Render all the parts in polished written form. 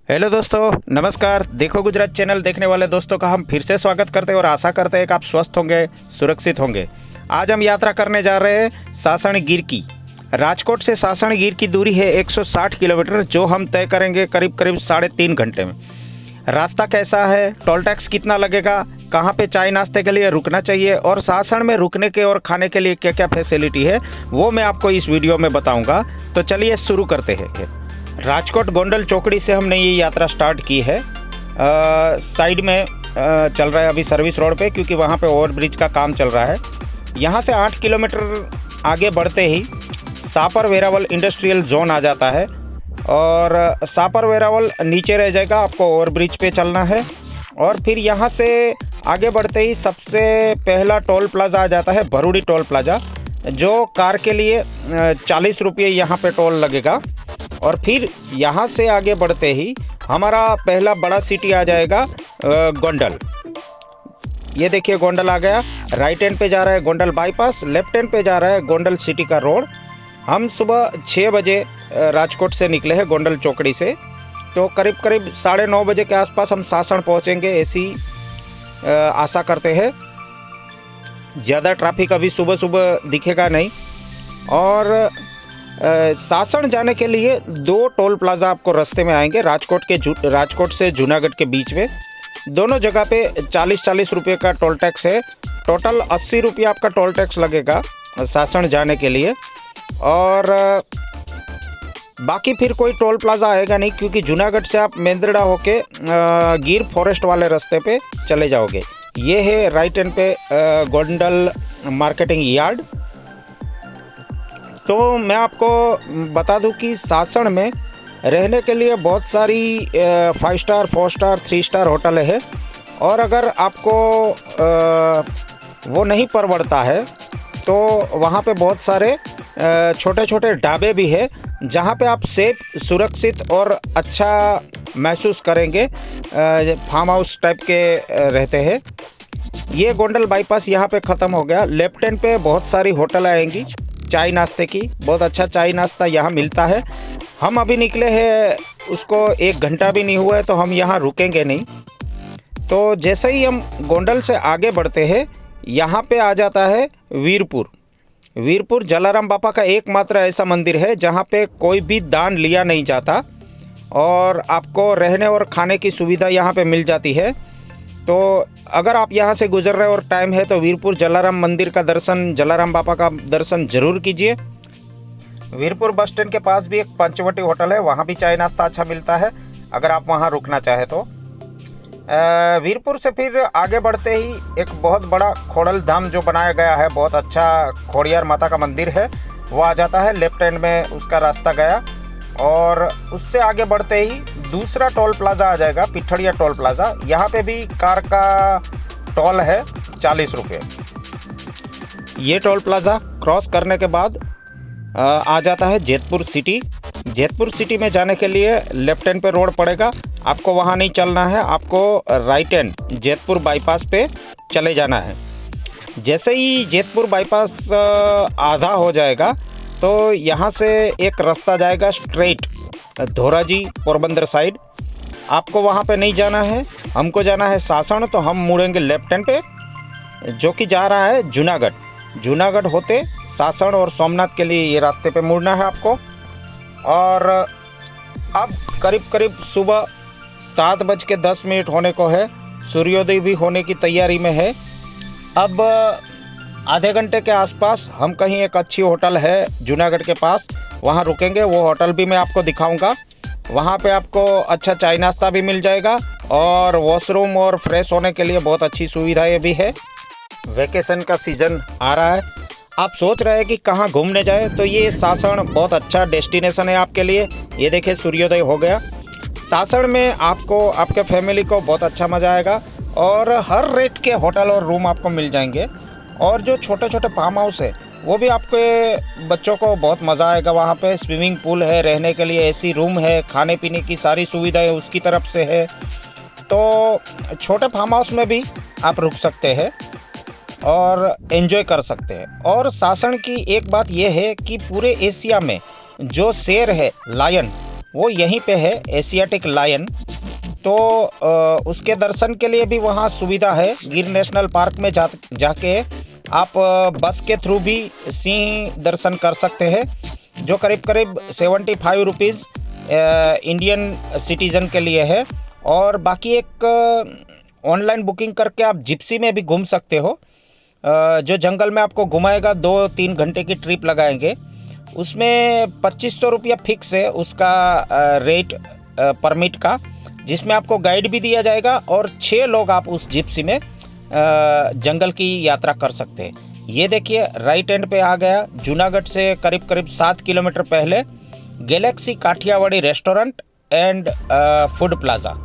Hello दोस्तों, नमस्कार। देखो गुजरात चैनल देखने वाले दोस्तों का हम फिर से स्वागत करते हैं और आशा करते हैं कि आप स्वस्थ होंगे, सुरक्षित होंगे। आज हम यात्रा करने जा रहे हैं सासणगीर की। राजकोट से सासणगीर की दूरी है 160 किलोमीटर, जो हम तय करेंगे करीब 3.5 घंटे में। रास्ता कैसा है, टोल टैक्स कितना लगेगा, कहाँ पे चाय नाश्ते के लिए रुकना चाहिए और सासण में रुकने के और खाने के लिए क्या क्या फैसिलिटी है, वो मैं आपको इस वीडियो में बताऊँगा। तो चलिए शुरू करते हैं। राजकोट गोंडल चौकड़ी से हमने ये यात्रा स्टार्ट की है। साइड में चल रहा है अभी सर्विस रोड पे, क्योंकि वहाँ पे ओवरब्रिज का काम चल रहा है। यहाँ से 8 किलोमीटर आगे बढ़ते ही सापर वेरावल इंडस्ट्रियल जोन आ जाता है और सापर वेरावल नीचे रह जाएगा, आपको ओवरब्रिज पे चलना है। और फिर यहाँ से आगे बढ़ते ही सबसे पहला टोल प्लाज़ा आ जाता है भरूडी टोल प्लाज़ा, जो कार के लिए 40 रुपये यहाँ पे टोल लगेगा। और फिर यहाँ से आगे बढ़ते ही हमारा पहला बड़ा सिटी आ जाएगा गोंडल। ये देखिए गोंडल आ गया। राइट हैंड पे जा रहा है गोंडल बाईपास, लेफ्ट हैंड पे जा रहा है गोंडल सिटी का रोड। हम सुबह 6 बजे राजकोट से निकले हैं गोंडल चौकड़ी से, तो करीब 9:30 बजे के आसपास हम सासण पहुँचेंगे, ऐसी आशा करते हैं। ज़्यादा ट्रैफिक अभी सुबह सुबह दिखेगा नहीं। और सासण जाने के लिए 2 टोल प्लाज़ा आपको रास्ते में आएंगे, राजकोट से जूनागढ़ के बीच में। दोनों जगह पे 40 रुपये का टोल टैक्स है। टोटल 80 रुपये आपका टोल टैक्स लगेगा सासण जाने के लिए। और बाकी फिर कोई टोल प्लाज़ा आएगा नहीं, क्योंकि जूनागढ़ से आप मेंदरडा होके गिर फॉरेस्ट वाले रास्ते पे चले जाओगे। ये है राइट हैंड पे गोंडल मार्केटिंग यार्ड। तो मैं आपको बता दूं कि सासण में रहने के लिए बहुत सारी 5 स्टार, 4 स्टार, 3 स्टार होटल है। और अगर आपको वो नहीं परवड़ता है तो वहाँ पे बहुत सारे छोटे छोटे ढाबे भी है, जहाँ पे आप सेफ, सुरक्षित और अच्छा महसूस करेंगे। फार्म हाउस टाइप के रहते हैं। ये गोंडल बाईपास यहाँ पे ख़त्म हो गया। लेफ्ट हैंड पे बहुत सारी होटल आएंगी चाय नाश्ते की। बहुत अच्छा चाय नाश्ता यहाँ मिलता है। हम अभी निकले हैं, उसको 1 घंटा भी नहीं हुआ है, तो हम यहाँ रुकेंगे नहीं। तो जैसे ही हम गोंडल से आगे बढ़ते हैं, यहाँ पे आ जाता है वीरपुर। वीरपुर जलाराम बापा का एकमात्र ऐसा मंदिर है जहाँ पे कोई भी दान लिया नहीं जाता और आपको रहने और खाने की सुविधा यहाँ पे मिल जाती है। तो अगर आप यहाँ से गुजर रहे और टाइम है तो वीरपुर जलाराम मंदिर का दर्शन, जलाराम बापा का दर्शन जरूर कीजिए। वीरपुर बस स्टैंड के पास भी एक पंचवटी होटल है, वहाँ भी चाय नाश्ता अच्छा मिलता है अगर आप वहाँ रुकना चाहे तो। वीरपुर से फिर आगे बढ़ते ही एक बहुत बड़ा खोड़ल धाम जो बनाया गया है, बहुत अच्छा खोड़ियार माता का मंदिर है, वो आ जाता है। लेफ्ट हैंड में उसका रास्ता गया। और उससे आगे बढ़ते ही दूसरा टोल प्लाज़ा आ जाएगा, पिठड़िया टोल प्लाज़ा। यहाँ पे भी कार का टोल है 40 रुपये। ये टोल प्लाज़ा क्रॉस करने के बाद आ जाता है जेतपुर सिटी। जेतपुर सिटी में जाने के लिए लेफ्ट हैंड पे रोड पड़ेगा, आपको वहाँ नहीं चलना है, आपको राइट हैंड जेतपुर बाईपास पे चले जाना है। जैसे ही जेतपुर बाईपास आधा हो जाएगा तो यहाँ से एक रास्ता जाएगा स्ट्रेट धोराजी पोरबंदर साइड। आपको वहाँ पे नहीं जाना है, हमको जाना है सासण। तो हम मुड़ेंगे लेफ्ट हैंड पे, जो कि जा रहा है जूनागढ़। जूनागढ़ होते सासण और सोमनाथ के लिए ये रास्ते पे मुड़ना है आपको। और अब करीब सुबह 7:10 होने को है, सूर्योदय भी होने की तैयारी में है। अब आधे घंटे के आसपास हम कहीं एक अच्छी होटल है जूनागढ़ के पास, वहाँ रुकेंगे। वो होटल भी मैं आपको दिखाऊंगा। वहाँ पे आपको अच्छा चाय नाश्ता भी मिल जाएगा और वॉशरूम और फ्रेश होने के लिए बहुत अच्छी सुविधाएं भी है। वैकेशन का सीज़न आ रहा है, आप सोच रहे हैं कि कहाँ घूमने जाए, तो ये सासण बहुत अच्छा डेस्टिनेशन है आपके लिए। ये देखिए सूर्योदय हो गया। सासण में आपको, आपके फैमिली को बहुत अच्छा मज़ा आएगा और हर रेट के होटल और रूम आपको मिल जाएंगे। और जो छोटे छोटे फार्म हाउस है वो भी आपके बच्चों को बहुत मज़ा आएगा। वहाँ पे स्विमिंग पूल है, रहने के लिए एसी रूम है, खाने पीने की सारी सुविधाएं उसकी तरफ से है। तो छोटे फार्म हाउस में भी आप रुक सकते हैं और एंजॉय कर सकते हैं। और सासण की एक बात यह है कि पूरे एशिया में जो शेर है लायन, वो यहीं पे है, एशियाटिक लायन। तो उसके दर्शन के लिए भी वहाँ सुविधा है। गिर नेशनल पार्क में जाके आप बस के थ्रू भी सिंह दर्शन कर सकते हैं, जो करीब करीब 75 रुपीज़ इंडियन सिटीज़न के लिए है। और बाकी एक ऑनलाइन बुकिंग करके आप जिप्सी में भी घूम सकते हो, जो जंगल में आपको घुमाएगा। 2-3 घंटे की ट्रिप लगाएंगे, उसमें 2500 रुपया फिक्स है उसका रेट परमिट का, जिसमें आपको गाइड भी दिया जाएगा और 6 लोग आप उस जिप्सी में जंगल की यात्रा कर सकते हैं। ये देखिए राइट एंड पे आ गया, जूनागढ़ से करीब करीब 7 किलोमीटर पहले galaxy Kathiawadi restaurant and food plaza.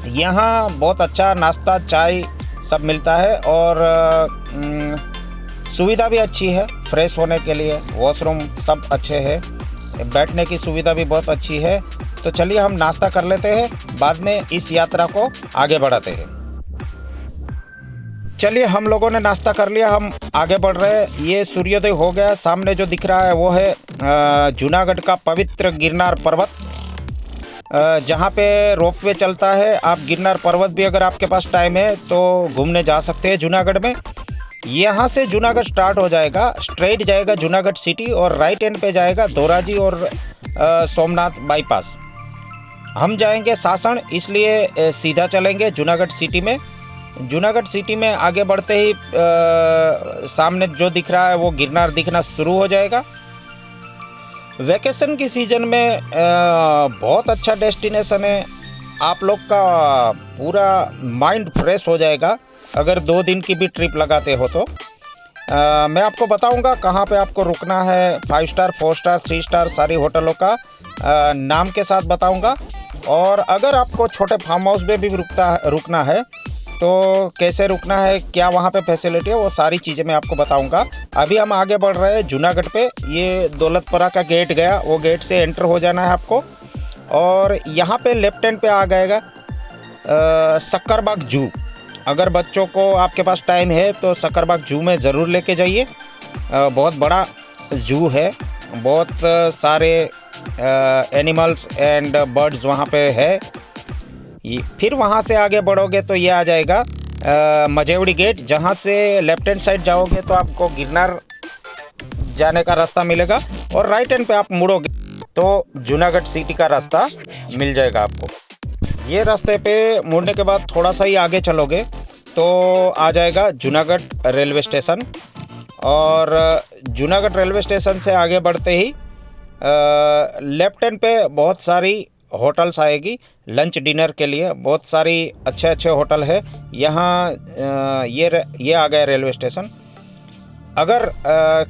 यहाँ बहुत अच्छा नाश्ता चाय सब मिलता है और सुविधा भी अच्छी है फ्रेश होने के लिए, वॉशरूम सब अच्छे हैं, बैठने की सुविधा भी बहुत अच्छी है। तो चलिए हम नाश्ता कर लेते हैं, बाद में इस यात्रा को आगे बढ़ाते हैं। चलिए हम लोगों ने नाश्ता कर लिया, हम आगे बढ़ रहे हैं। ये सूर्योदय हो गया, सामने जो दिख रहा है वो है जूनागढ़ का पवित्र गिरनार पर्वत, जहाँ पे रोपवे चलता है। आप गिरनार पर्वत भी अगर आपके पास टाइम है तो घूमने जा सकते हैं जूनागढ़ में। यहाँ से जूनागढ़ स्टार्ट हो जाएगा, स्ट्रेट जाएगा जूनागढ़ सिटी और राइट एंड पे जाएगा धोराजी और सोमनाथ बाईपास। हम जाएंगे सासण, इसलिए सीधा चलेंगे जूनागढ़ सिटी में। जूनागढ़ सिटी में आगे बढ़ते ही सामने जो दिख रहा है वो गिरनार दिखना शुरू हो जाएगा। वैकेशन की सीज़न में बहुत अच्छा डेस्टिनेशन है, आप लोग का पूरा माइंड फ्रेश हो जाएगा अगर 2 दिन की भी ट्रिप लगाते हो तो। मैं आपको बताऊंगा कहाँ पे आपको रुकना है, 5 स्टार 4 स्टार 3 स्टार सारी होटलों का नाम के साथ बताऊंगा। और अगर आपको छोटे फार्म हाउस में भी रुकना है तो कैसे रुकना है, क्या वहाँ पे फैसिलिटी है, वो सारी चीज़ें मैं आपको बताऊंगा। अभी हम आगे बढ़ रहे हैं जूनागढ़ पे। ये दौलतपुरा का गेट गया, वो गेट से एंटर हो जाना है आपको और यहाँ पे लेफ्ट हैंड पे आ जाएगा सक्करबाग जू। अगर बच्चों को आपके पास टाइम है तो सक्करबाग जू में ज़रूर लेके जाइए, बहुत बड़ा जू है, बहुत सारे एनिमल्स एंड बर्ड्स वहाँ पे है। फिर वहाँ से आगे बढ़ोगे तो ये आ जाएगा मजेवड़ी गेट, जहाँ से लेफ्ट हैंड साइड जाओगे तो आपको गिरनार जाने का रास्ता मिलेगा और राइट हैंड पे आप मुड़ोगे तो जूनागढ़ सिटी का रास्ता मिल जाएगा आपको। ये रास्ते पे मुड़ने के बाद थोड़ा सा ही आगे चलोगे तो आ जाएगा जूनागढ़ रेलवे स्टेशन। और जूनागढ़ रेलवे स्टेशन से आगे बढ़ते ही लेफ्ट हैंड पे बहुत सारी होटल्स आएगी लंच डिनर के लिए, बहुत सारी अच्छे होटल है यहाँ। ये आ गया रेलवे स्टेशन। अगर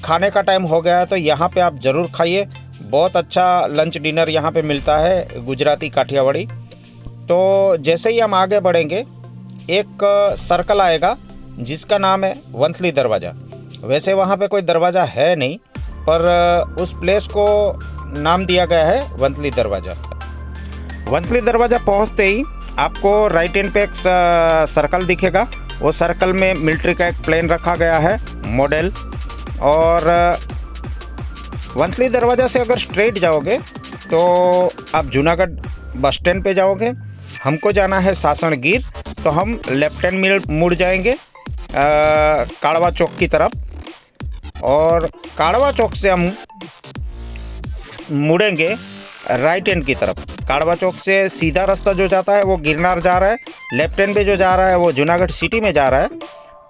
खाने का टाइम हो गया है तो यहाँ पे आप ज़रूर खाइए, बहुत अच्छा लंच डिनर यहाँ पे मिलता है, गुजराती काठियावाड़ी। तो जैसे ही हम आगे बढ़ेंगे एक सर्कल आएगा जिसका नाम है वंथली दरवाज़ा। वैसे वहाँ पे कोई दरवाज़ा है नहीं, पर उस प्लेस को नाम दिया गया है वंथली दरवाज़ा। वंथली दरवाज़ा पहुँचते ही आपको राइट हैंड पे एक सर्कल दिखेगा, वो सर्कल में मिलिट्री का एक प्लेन रखा गया है मॉडल। और वंथली दरवाज़ा से अगर स्ट्रेट जाओगे तो आप जूनागढ़ बस स्टैंड पे जाओगे। हमको जाना है सासण गिर, तो हम लेफ्ट हैंड मुड़ जाएंगे काड़वा चौक की तरफ और काड़वा चौक से हम मुड़ेंगे राइट हैंड की तरफ। काड़वा चौक से सीधा रास्ता जो जाता है वो गिरनार जा रहा है, लेफ्ट हैंड पे जो जा रहा है वो जूनागढ़ सिटी में जा रहा है,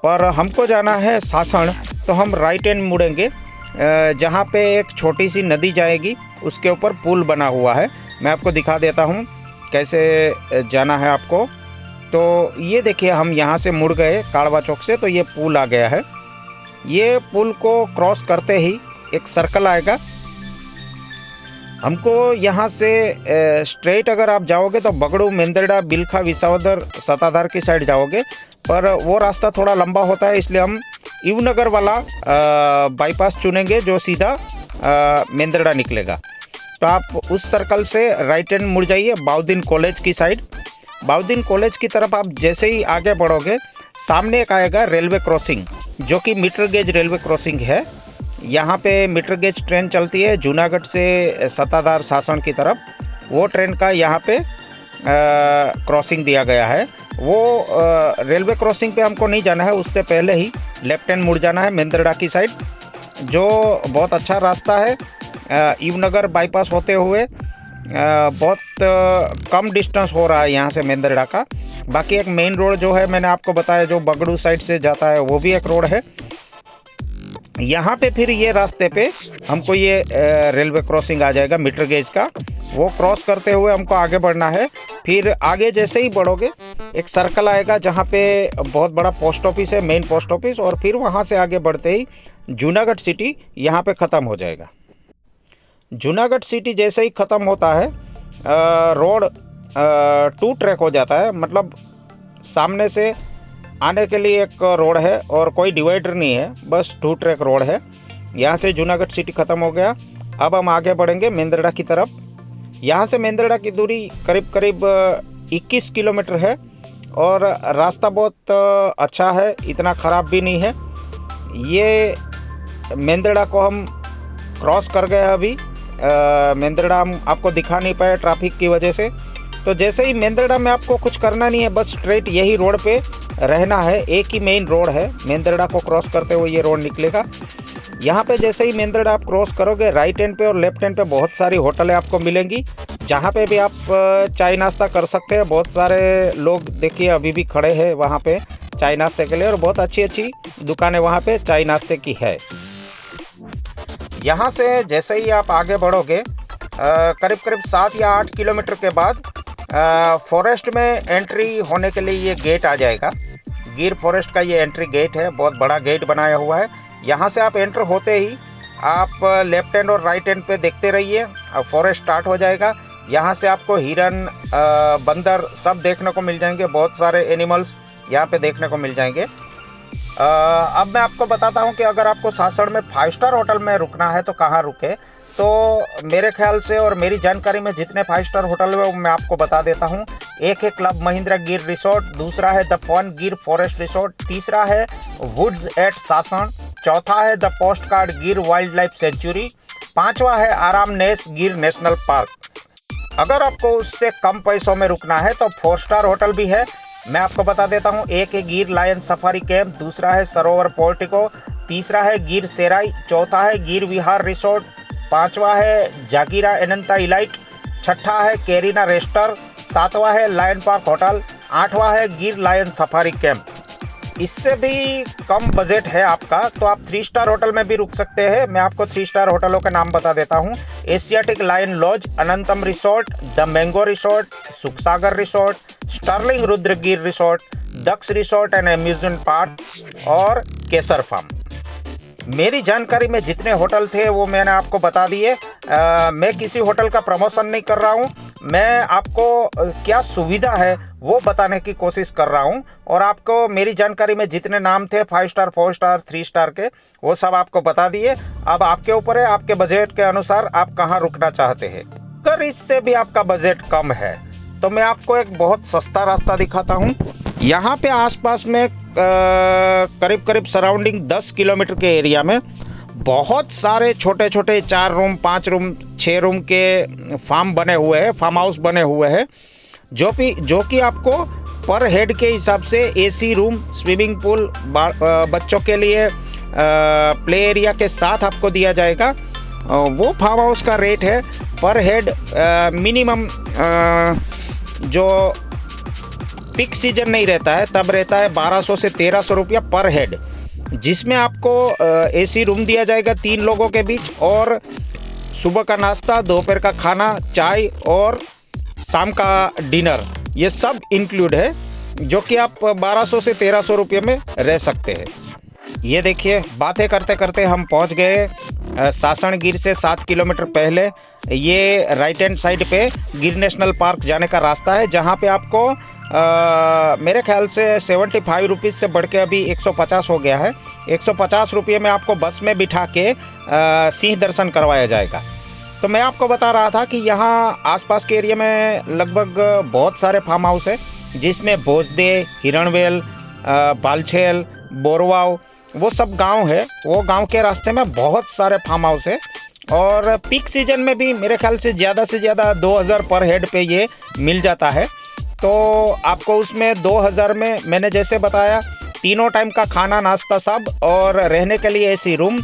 पर हमको जाना है सासण, तो हम राइट हैंड मुड़ेंगे जहाँ पे एक छोटी सी नदी जाएगी, उसके ऊपर पुल बना हुआ है। मैं आपको दिखा देता हूँ कैसे जाना है आपको। तो ये देखिए हम यहाँ से मुड़ गए काड़वा चौक से, तो ये पुल आ गया है। ये पुल को क्रॉस करते ही एक सर्कल आएगा। हमको यहाँ से स्ट्रेट अगर आप जाओगे तो बगड़ू, मेंदरडा, बिलखा, विसावदर, सताधार की साइड जाओगे, पर वो रास्ता थोड़ा लंबा होता है, इसलिए हम युवनगर वाला बाईपास चुनेंगे जो सीधा मेंदरडा निकलेगा। तो आप उस सर्कल से राइट हैंड मुड़ जाइए बाउद्दीन कॉलेज की साइड। बाउद्दीन कॉलेज की तरफ आप जैसे ही आगे बढ़ोगे सामने एक आएगा रेलवे क्रॉसिंग, जो कि मीटर गेज रेलवे क्रॉसिंग है। यहाँ पे मीटर गेज ट्रेन चलती है जूनागढ़ से सत्ताधार सासण की तरफ। वो ट्रेन का यहाँ पे क्रॉसिंग दिया गया है। वो रेलवे क्रॉसिंग पे हमको नहीं जाना है, उससे पहले ही लेफ्ट हैंड मुड़ जाना है मेंदरडा की साइड, जो बहुत अच्छा रास्ता है। ईवनगर बाईपास होते हुए बहुत कम डिस्टेंस हो रहा है यहाँ से मेंदरडा का। बाकी एक मेन रोड जो है मैंने आपको बताया जो बगड़ू साइड से जाता है, वो भी एक रोड है। यहाँ पे फिर ये रास्ते पे हमको ये रेलवे क्रॉसिंग आ जाएगा मीटर गेज का। वो क्रॉस करते हुए हमको आगे बढ़ना है। फिर आगे जैसे ही बढ़ोगे एक सर्कल आएगा जहाँ पे बहुत बड़ा पोस्ट ऑफिस है, मेन पोस्ट ऑफिस, और फिर वहाँ से आगे बढ़ते ही जूनागढ़ सिटी यहाँ पे ख़त्म हो जाएगा। जूनागढ़ सिटी जैसे ही ख़त्म होता है रोड 2 ट्रैक हो जाता है, मतलब सामने से आने के लिए एक रोड है और कोई डिवाइडर नहीं है, बस 2 ट्रैक रोड है। यहाँ से जूनागढ़ सिटी ख़त्म हो गया। अब हम आगे बढ़ेंगे मेंदरडा की तरफ। यहाँ से मेंदरडा की दूरी करीब करीब 21 किलोमीटर है और रास्ता बहुत अच्छा है, इतना ख़राब भी नहीं है। ये मेंदरडा को हम क्रॉस कर गए अभी। मेंदरडा हम आपको दिखा नहीं पाए ट्रैफिक की वजह से। तो जैसे ही मेंदरडा में आपको कुछ करना नहीं है, बस स्ट्रेट यही रोड पे रहना है। एक ही मेन रोड है, मेंदरडा को क्रॉस करते हुए ये रोड निकलेगा। यहाँ पे जैसे ही मेंदरडा आप क्रॉस करोगे राइट हैंड पे और लेफ्ट हैंड पे बहुत सारी होटलें आपको मिलेंगी, जहाँ पे भी आप चाय नाश्ता कर सकते हैं। बहुत सारे लोग देखिए अभी भी खड़े हैं वहाँ पे चाय नाश्ते के लिए, और बहुत अच्छी अच्छी दुकानें वहाँ पे चाय नाश्ते की है। यहाँ से जैसे ही आप आगे बढ़ोगे करीब करीब 7 या 8 किलोमीटर के बाद फॉरेस्ट में एंट्री होने के लिए ये गेट आ जाएगा। गिर फॉरेस्ट का ये एंट्री गेट है, बहुत बड़ा गेट बनाया हुआ है। यहाँ से आप एंटर होते ही आप लेफ्ट हैंड और राइट हैंड पे देखते रहिए, अब फॉरेस्ट स्टार्ट हो जाएगा। यहाँ से आपको हिरन, बंदर सब देखने को मिल जाएंगे, बहुत सारे एनिमल्स यहाँ पे देखने को मिल जाएंगे। अब मैं आपको बताता हूँ कि अगर आपको सासण में 5 स्टार होटल में रुकना है तो कहाँ रुके। तो मेरे ख्याल से और मेरी जानकारी में जितने 5 स्टार होटल है वो मैं आपको बता देता हूँ। एक है क्लब महिंद्रा गिर रिसोर्ट, दूसरा है द फन गिर फॉरेस्ट रिसोर्ट, तीसरा है वुड्स एट सासण, चौथा है द पोस्ट कार्ड गिर वाइल्ड लाइफ सेंचुरी, 5वां है आराम नेस गिर नेशनल पार्क। अगर आपको उससे कम पैसों में रुकना है तो 4 स्टार होटल भी है, मैं आपको बता देता हूँ। एक है गिर लायन सफारी कैंप, दूसरा है सरोवर पोर्टिको, तीसरा है गिर सेराई, चौथा है गिर विहार रिसोर्ट, 5वां है जागीरा एनंता इलाइट, 6ठा है केरिना रेस्टर, 7वां है लायन पार्क होटल, 8वां है गिर लायन सफारी कैंप। इससे भी कम बजट है आपका तो आप 3 स्टार होटल में भी रुक सकते हैं। मैं आपको 3 स्टार होटलों के नाम बता देता हूँ। Asiatic lion lodge, Anantam resort, the mango resort, Sukhsagar resort, Sterling Rudragir resort, Daksh resort and amusement park और केसर फार्म। मेरी जानकारी में जितने होटल थे वो मैंने आपको बता दिए। मैं किसी होटल का प्रमोशन नहीं कर रहा हूँ, मैं आपको क्या सुविधा है वो बताने की कोशिश कर रहा हूँ। और आपको मेरी जानकारी में जितने नाम थे 5 स्टार, 4 स्टार, 3 स्टार के, वो सब आपको बता दिए। अब आपके ऊपर है, आपके बजट के अनुसार आप कहाँ रुकना चाहते हैं। अगर इससे भी आपका बजट कम है तो मैं आपको एक बहुत सस्ता रास्ता दिखाता हूँ। यहाँ पे आसपास में करीब करीब सराउंडिंग 10 किलोमीटर के एरिया में बहुत सारे छोटे छोटे 4 रूम, 5 रूम, 6 रूम के फार्म बने हुए हैं, फार्म हाउस बने हुए हैं, जो कि आपको पर हेड के हिसाब से एसी रूम, स्विमिंग पूल, बच्चों के लिए प्ले एरिया के साथ आपको दिया जाएगा। वो फार्म हाउस का रेट है पर हेड मिनिमम, जो पिक सीजन नहीं रहता है तब रहता है 1200 से 1300 रुपया पर हेड, जिसमें आपको एसी रूम दिया जाएगा 3 लोगों के बीच, और सुबह का नाश्ता, दोपहर का खाना, चाय और शाम का डिनर, ये सब इंक्लूड है, जो कि आप 1200 से 1300 रुपये में रह सकते हैं। ये देखिए, बातें करते करते हम पहुंच गए सासण गिर से 7 किलोमीटर पहले। ये राइट हैंड साइड पे गिर नेशनल पार्क जाने का रास्ता है, जहां पे आपको मेरे ख्याल से 75 रुपीज़ से बढ़ के अभी 150 हो गया है। 150 रुपये में आपको बस में बिठा के सिंह दर्शन करवाया जाएगा। तो मैं आपको बता रहा था कि यहाँ आसपास के एरिया में लगभग बहुत सारे फार्म हाउस है, जिसमें भोजदे, हिरणवेल, बालछेल, बोरवाव वो सब गांव है। वो गांव के रास्ते में बहुत सारे फार्म हाउस है और पीक सीजन में भी मेरे ख्याल से ज़्यादा 2000 पर हेड पे ये मिल जाता है। तो आपको उसमें 2000 में मैंने जैसे बताया तीनों टाइम का खाना नाश्ता सब, और रहने के लिए एसी रूम,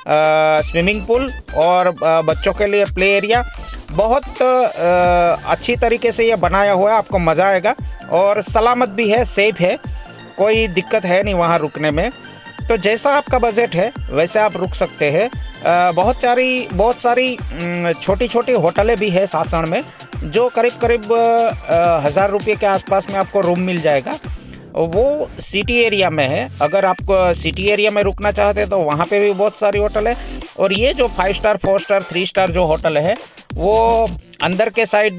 स्विमिंग पूल और बच्चों के लिए प्ले एरिया। बहुत अच्छी तरीके से ये बनाया हुआ है, आपको मज़ा आएगा और सलामत भी है, सेफ है, कोई दिक्कत है नहीं वहाँ रुकने में। तो जैसा आपका बजट है वैसे आप रुक सकते हैं। बहुत सारी छोटी छोटी होटलें भी है सासण में, जो करीब 1000 रुपये के आसपास में आपको रूम मिल जाएगा। वो सिटी एरिया में है। अगर आप सिटी एरिया में रुकना चाहते हैं तो वहाँ पे भी बहुत सारी होटल है। और ये जो 5 स्टार 4 स्टार 3 स्टार जो होटल है वो अंदर के साइड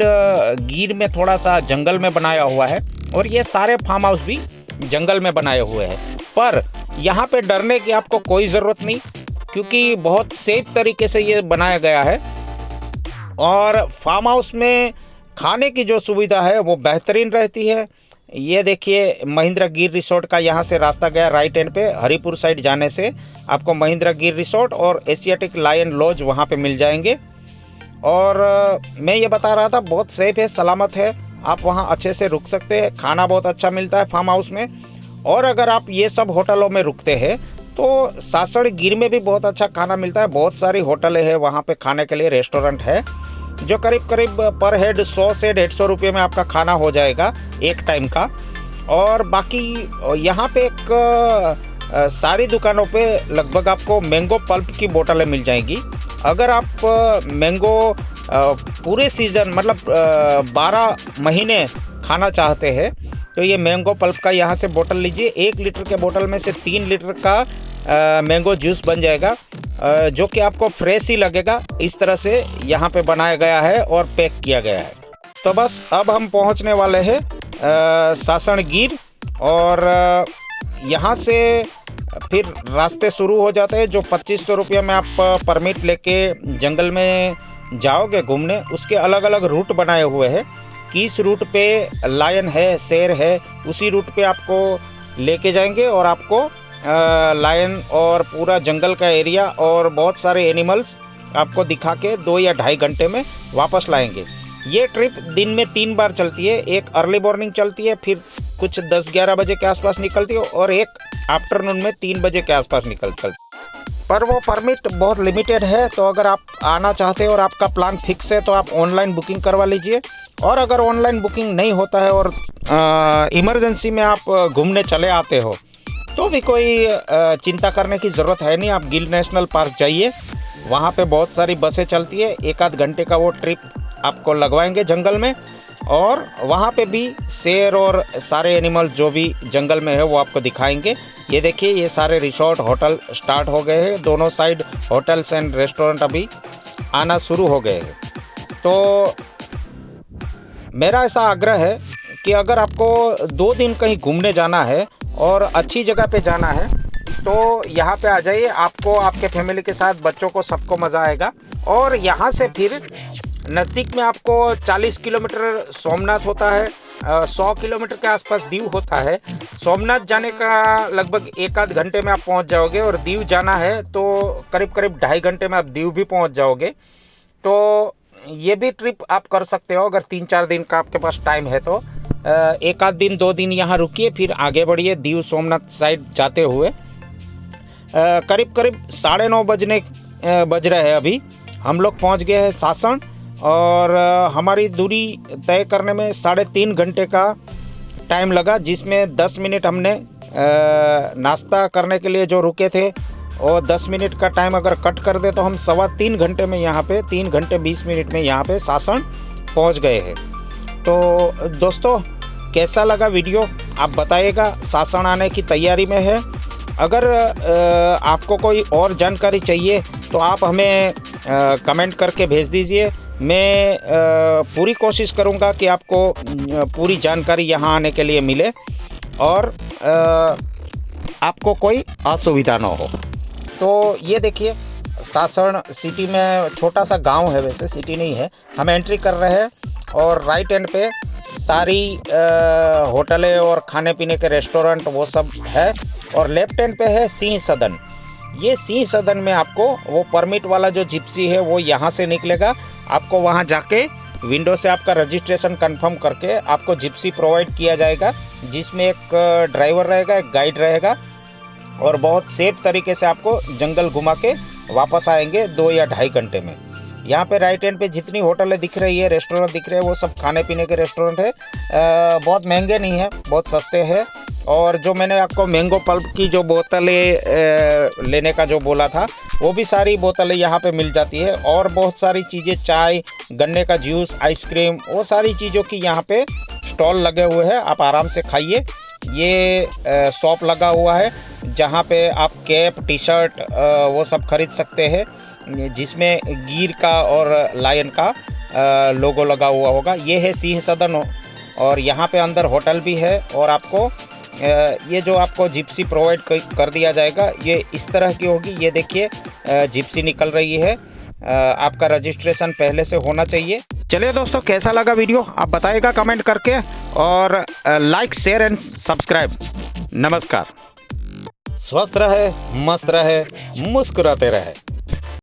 गिर में थोड़ा सा जंगल में बनाया हुआ है, और ये सारे फार्म हाउस भी जंगल में बनाए हुए हैं। पर यहाँ पे डरने की आपको कोई ज़रूरत नहीं, क्योंकि बहुत सेफ तरीके से ये बनाया गया है। और फार्म हाउस में खाने की जो सुविधा है वो बेहतरीन रहती है। ये देखिए महिंद्रा गिर रिसोर्ट का यहाँ से रास्ता गया राइट हैंड पे, हरिपुर साइड जाने से आपको महिंद्रा गिर रिसोर्ट और एशियाटिक लायन लॉज वहाँ पे मिल जाएंगे। और मैं ये बता रहा था बहुत सेफ है, सलामत है, आप वहाँ अच्छे से रुक सकते हैं। खाना बहुत अच्छा मिलता है फार्म हाउस में। और अगर आप ये सब होटलों में रुकते हैं तो सासण गिर में भी बहुत अच्छा खाना मिलता है। बहुत सारी होटलें हैं वहाँ पे, खाने के लिए रेस्टोरेंट है, जो करीब पर हेड 100 से 150 रुपये में आपका खाना हो जाएगा एक टाइम का। और बाकी यहाँ पे सारी दुकानों पे लगभग आपको मैंगो पल्प की बोतलें मिल जाएंगी। अगर आप मैंगो पूरे सीज़न मतलब 12 महीने खाना चाहते हैं तो ये मैंगो पल्प का यहाँ से बोतल लीजिए। 1 लीटर के बोतल में से 3 लीटर का मैंगो जूस बन जाएगा, जो कि आपको फ्रेश ही लगेगा। इस तरह से यहाँ पे बनाया गया है और पैक किया गया है। तो बस अब हम पहुँचने वाले हैं सासण गिर, और यहाँ से फिर रास्ते शुरू हो जाते हैं। जो 2500 रुपये में आप परमिट लेके जंगल में जाओगे घूमने, उसके अलग अलग रूट बनाए हुए हैं। किस रूट पे लायन है, शेर है, उसी रूट पे आपको लेके जाएंगे और आपको लायन और पूरा जंगल का एरिया और बहुत सारे एनिमल्स आपको दिखा के 2 या 2.5 घंटे में वापस लाएंगे। ये ट्रिप दिन में 3 बार चलती है। एक अर्ली मॉर्निंग चलती है, फिर कुछ 10-11 बजे के आसपास निकलती है, और एक आफ्टरनून में 3 बजे के आसपास निकलती है। पर वो परमिट बहुत लिमिटेड है, तो अगर आप आना चाहते हैं और आपका प्लान फिक्स है तो आप ऑनलाइन बुकिंग करवा लीजिए। और अगर ऑनलाइन बुकिंग नहीं होता है और इमरजेंसी में आप घूमने चले आते हो तो भी कोई चिंता करने की ज़रूरत है नहीं। आप गिल नेशनल पार्क जाइए, वहाँ पे बहुत सारी बसें चलती है। 1-8 घंटे का वो ट्रिप आपको लगवाएंगे जंगल में, और वहाँ पे भी शेर और सारे एनिमल जो भी जंगल में है वो आपको दिखाएंगे। ये देखिए ये सारे रिसोर्ट होटल स्टार्ट हो गए हैं। दोनों साइड होटल्स एंड रेस्टोरेंट अभी आना शुरू हो गए हैं। तो मेरा ऐसा आग्रह है कि अगर आपको 2 दिन कहीं घूमने जाना है और अच्छी जगह पे जाना है तो यहाँ पे आ जाइए। आपको, आपके फैमिली के साथ, बच्चों को, सबको मज़ा आएगा। और यहाँ से फिर नज़दीक में आपको 40 किलोमीटर सोमनाथ होता है, 100 किलोमीटर के आसपास दीव होता है। सोमनाथ जाने का लगभग 1-8 घंटे में आप पहुँच जाओगे, और दीव जाना है तो करीब 2.5 घंटे में आप दीव भी पहुँच जाओगे। तो ये भी ट्रिप आप कर सकते हो अगर 3-4 दिन का आपके पास टाइम है तो। 1-8 दिन 2 दिन यहाँ रुकिए, फिर आगे बढ़िए दीव सोमनाथ साइड जाते हुए। करीब 9:30 बज रहे हैं अभी। हम लोग पहुँच गए हैं सासण, और हमारी दूरी तय करने में 3.5 घंटे का टाइम लगा, जिसमें 10 मिनट हमने नाश्ता करने के लिए जो रुके थे, और 10 मिनट का टाइम अगर कट कर दे तो हम 3.25 घंटे में यहाँ पे 3 घंटे 20 मिनट में यहाँ पे सासण पहुँच गए हैं। तो दोस्तों कैसा लगा वीडियो आप बताइएगा। सासण आने की तैयारी में है। अगर आपको कोई और जानकारी चाहिए तो आप हमें कमेंट करके भेज दीजिए। मैं पूरी कोशिश करूँगा कि आपको पूरी जानकारी यहाँ आने के लिए मिले और आपको कोई असुविधा ना हो। तो ये देखिए सासण सिटी में छोटा सा गांव है, वैसे सिटी नहीं है। हम एंट्री कर रहे हैं और राइट हैंड पे सारी होटलें और खाने पीने के रेस्टोरेंट वो सब है। और लेफ्ट हैंड पे है सिंह सदन। ये सिंह सदन में आपको वो परमिट वाला जो जिप्सी है वो यहाँ से निकलेगा। आपको वहाँ जाके विंडो से आपका रजिस्ट्रेशन कंफर्म करके आपको जिप्सी प्रोवाइड किया जाएगा, जिसमें एक ड्राइवर रहेगा, एक गाइड रहेगा और बहुत सेफ तरीके से आपको जंगल घुमा के वापस आएंगे 2 या 2.5 घंटे में। यहाँ पे राइट हैंड पे जितनी होटलें दिख रही है, रेस्टोरेंट दिख रहे हैं, वो सब खाने पीने के रेस्टोरेंट है। बहुत महंगे नहीं है, बहुत सस्ते हैं। और जो मैंने आपको मैंगो पल्प की जो बोतलें लेने का जो बोला था, वो भी सारी बोतलें यहाँ पे मिल जाती है। और बहुत सारी चीज़ें, चाय, गन्ने का जूस, आइसक्रीम, वो सारी चीज़ों की यहाँ पे स्टॉल लगे हुए हैं। आप आराम से खाइए। ये शॉप लगा हुआ है जहाँ पे आप कैप, टी शर्ट वो सब खरीद सकते हैं, जिसमें गिर का और लायन का लोगो लगा हुआ होगा। ये है सिंह सदन और यहाँ पे अंदर होटल भी है। और आपको ये जो आपको जिप्सी प्रोवाइड कर दिया जाएगा, ये इस तरह की होगी। ये देखिए जिप्सी निकल रही है। आपका रजिस्ट्रेशन पहले से होना चाहिए। चलिए दोस्तों, कैसा लगा वीडियो आप बताइएगा कमेंट करके, और लाइक, शेयर एंड सब्सक्राइब। नमस्कार। स्वस्थ रहे, मस्त रहे, मुस्कुराते रहे।